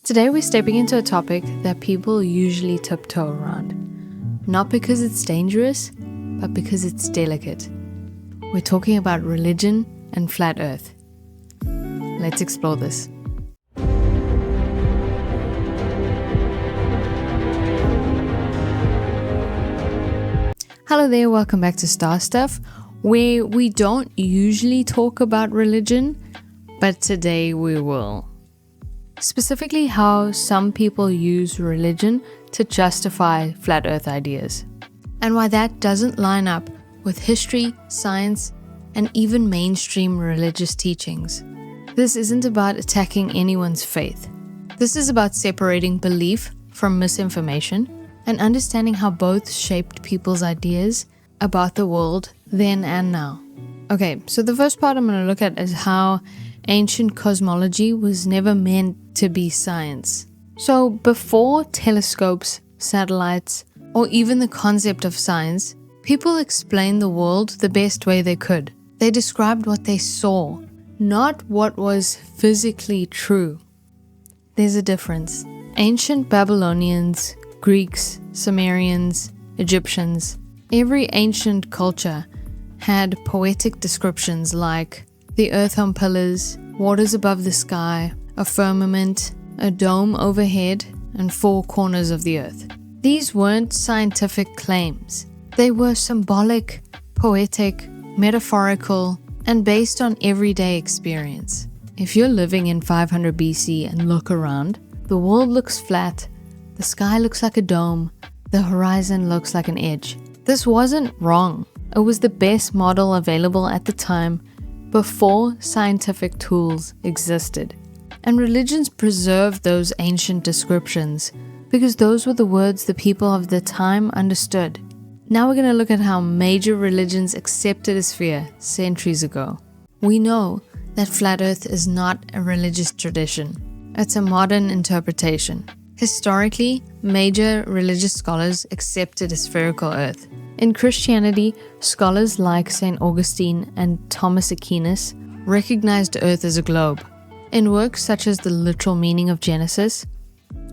Today we're stepping into a topic that people usually tiptoe around. Not because it's dangerous, but because it's delicate. We're talking about religion and flat earth. Let's explore this. Hello there, welcome back to Star Stuff, where we don't usually talk about religion, but today we will. Specifically how some people use religion to justify flat earth ideas, and why that doesn't line up with history, science, and even mainstream religious teachings. This isn't about attacking anyone's faith. This is about separating belief from misinformation and understanding how both shaped people's ideas about the world then and now. Okay, so the first part I'm going to look at is how ancient cosmology was never meant to be science. So before telescopes, satellites, or even the concept of science, people explained the world the best way they could. They described what they saw, not what was physically true. There's a difference. Ancient Babylonians, Greeks, Sumerians, Egyptians, every ancient culture had poetic descriptions like the earth on pillars, waters above the sky, a firmament, a dome overhead, and four corners of the earth. These weren't scientific claims. They were symbolic, poetic, metaphorical, and based on everyday experience. If you're living in 500 BC and look around, the world looks flat, the sky looks like a dome, the horizon looks like an edge. This wasn't wrong. It was the best model available at the time before scientific tools existed. And religions preserved those ancient descriptions because those were the words the people of the time understood. Now we're going to look at how major religions accepted a sphere centuries ago. We know that flat earth is not a religious tradition. It's a modern interpretation. Historically, major religious scholars accepted a spherical earth. In Christianity, scholars like St. Augustine and Thomas Aquinas recognized Earth as a globe. In works such as The Literal Meaning of Genesis,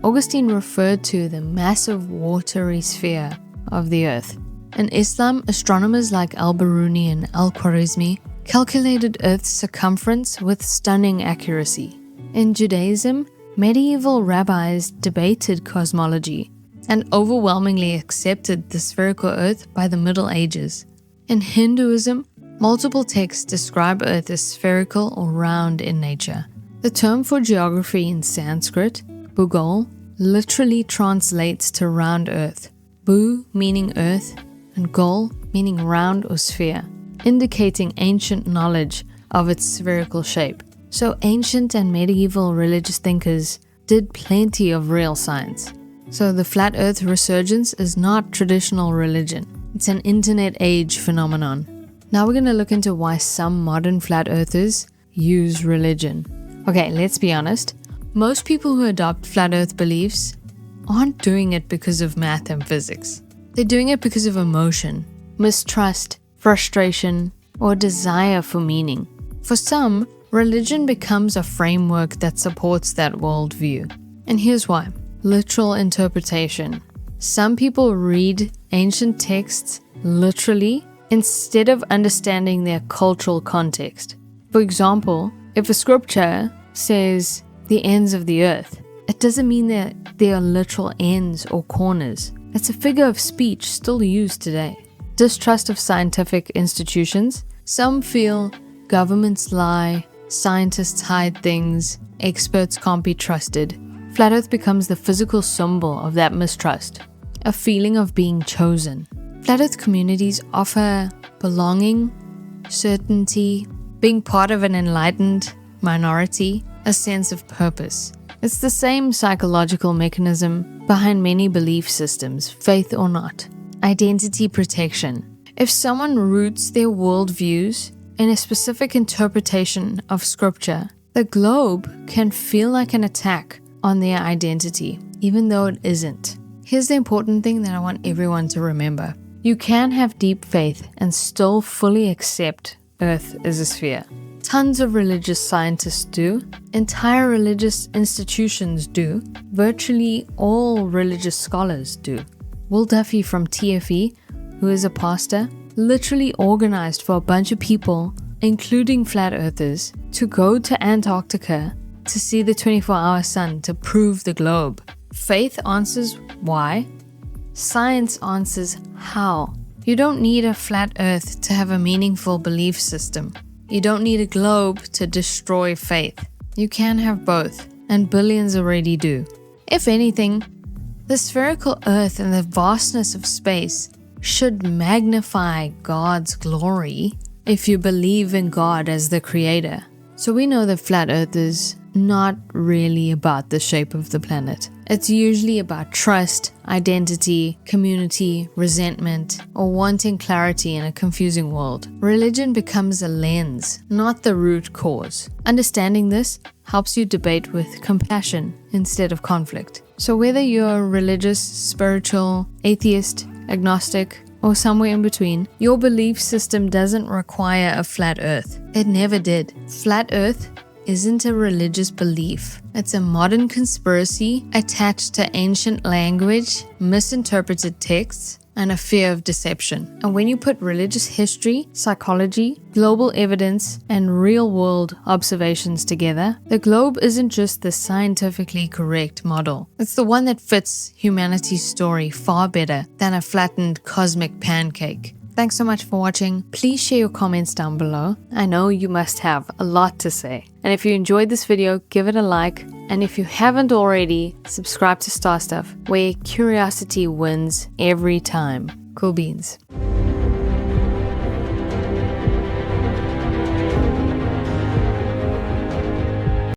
Augustine referred to the massive watery sphere of the Earth. In Islam, astronomers like Al-Biruni and Al-Khwarizmi calculated Earth's circumference with stunning accuracy. In Judaism, medieval rabbis debated cosmology and overwhelmingly accepted the spherical Earth by the Middle Ages. In Hinduism, multiple texts describe Earth as spherical or round in nature. The term for geography in Sanskrit, Bhugol, literally translates to round Earth. Bu meaning earth and Gol meaning round or sphere, indicating ancient knowledge of its spherical shape. So ancient and medieval religious thinkers did plenty of real science. So the flat earth resurgence is not traditional religion. It's an internet age phenomenon. Now we're going to look into why some modern flat earthers use religion. Okay, let's be honest. Most people who adopt flat earth beliefs aren't doing it because of math and physics. They're doing it because of emotion, mistrust, frustration, or desire for meaning. For some, religion becomes a framework that supports that worldview. And here's why. Literal interpretation. Some people read ancient texts literally instead of understanding their cultural context. For example, if a scripture says the ends of the earth, it doesn't mean that they are literal ends or corners. It's a figure of speech still used today. Distrust of scientific institutions. Some feel governments lie, scientists hide things, experts can't be trusted. Flat Earth becomes the physical symbol of that mistrust, a feeling of being chosen. Flat Earth communities offer belonging, certainty, being part of an enlightened minority, a sense of purpose. It's the same psychological mechanism behind many belief systems, faith or not. Identity protection. If someone roots their worldviews in a specific interpretation of scripture, the globe can feel like an attack on their identity, even though it isn't. Here's the important thing that I want everyone to remember. You can have deep faith and still fully accept Earth as a sphere. Tons of religious scientists do. Entire religious institutions do. Virtually all religious scholars do. Will Duffy from TFE, who is a pastor, literally organized for a bunch of people, including flat earthers, to go to Antarctica to see the 24-hour sun to prove the globe. Faith answers why. Science answers how. You don't need a flat earth to have a meaningful belief system. You don't need a globe to destroy faith. You can have both, and billions already do. If anything, the spherical earth and the vastness of space should magnify God's glory if you believe in God as the creator. So we know that flat earth is not really about the shape of the planet. It's usually about trust, identity, community, resentment, or wanting clarity in a confusing world. Religion becomes a lens, not the root cause. Understanding this helps you debate with compassion instead of conflict. So whether you're religious, spiritual, atheist, agnostic, or somewhere in between, your belief system doesn't require a flat earth. It never did. Flat earth isn't a religious belief. It's a modern conspiracy attached to ancient language, misinterpreted texts, and a fear of deception. And when you put religious history, psychology, global evidence, and real-world observations together, the globe isn't just the scientifically correct model. It's the one that fits humanity's story far better than a flattened cosmic pancake. Thanks so much for watching. Please share your comments down below. I know you must have a lot to say. And if you enjoyed this video, give it a like. And if you haven't already, subscribe to Star Stuff, where curiosity wins every time. Cool beans.